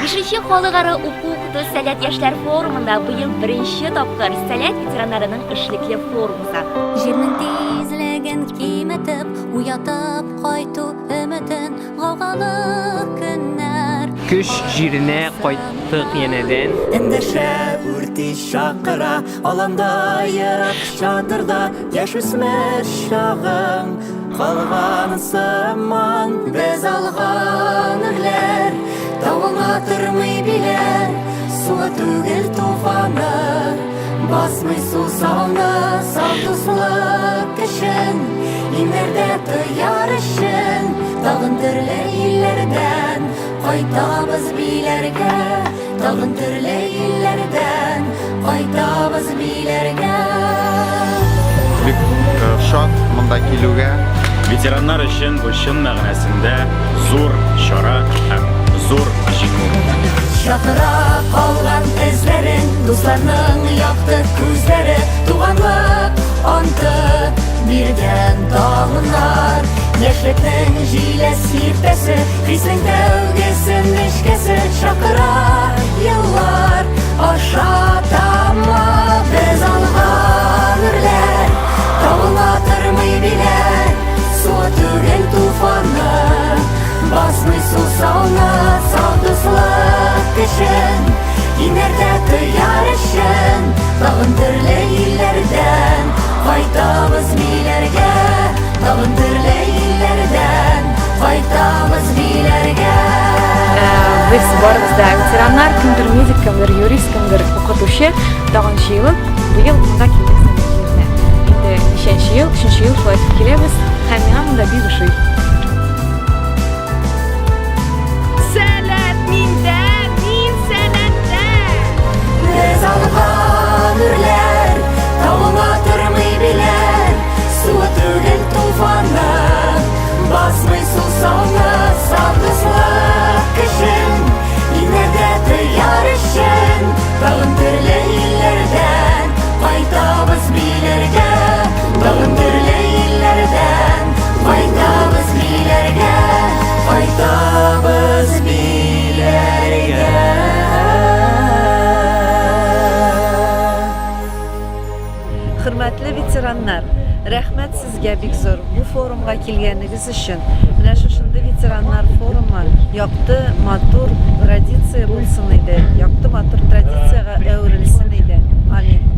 5-нче халыкара укук сәләт яшьләр форумында быел беренче тапкыр сәләт ветераннарының эшлекле форумы. Җирнең тизлеген киметеп, уятып кайту өметін гаугалы көннәр. Көч җиренә кайттык янәдән. Эндәшә үрти шакыра, аланда ерак чатырда яшүсмер чагың. Калган сыман без алган үрләр, тавыңа тормый биләр, суы түгел туфаны, басмый су салны, сау дуслык кешен, инердә тояр өчен, тагын төрле илләрдән кайтабыз биләргә, тагын төрле илләрдән кайтабыз биләргә. Бик шат монда килүгә. Ветераннар өчен бу чын мәгънәсендә зур чара һәм зур җиңү. Чатыра калган эзләрен, дусларның якты күзләре, туганлык анты биргән таңнар. Яшьлекнең җиләс сиртәсе, хисең тәүгесен нечкәсе, чакыра еллар ашатама без алган үрләр, тавыңа тормый биләр, суы түгел туфаны, басмый су салны, сау дуслык кешен, инердә тояр өчен, тагын төрле илләрдән кайтабыз биләргә, тагын төрле илләрдән кайтабыз биләргә. Biz барыбызда ветераннар, кемдер медик, кемдер юрист, кемдер укытучы, тагынчы ел, быел монда килдек. Инде ничәнче ел, 3нче ел шулай киләбез, һәм миңа монда бик ошый. Сәләт миндә, мин сәләттә. Без алган үрләр, тавыңа тормый биләр, суы түгел туфаны, басмый су салны, сау дуслык кешен, инердә тояр өчен, тагын төрле илләрдән кайтабыз биләргә, тагын төрле илләрдән кайтабыз биләргә, кайтабыз биләргә. Хөрмәтле ветераннар, рәхмәт сезгә бик зур бу форумга килгәнегез өчен. Менә шушында ветераннар форумы якты, матур традиция булсын иде, якты матур традициягә әверелсен иде. Амин.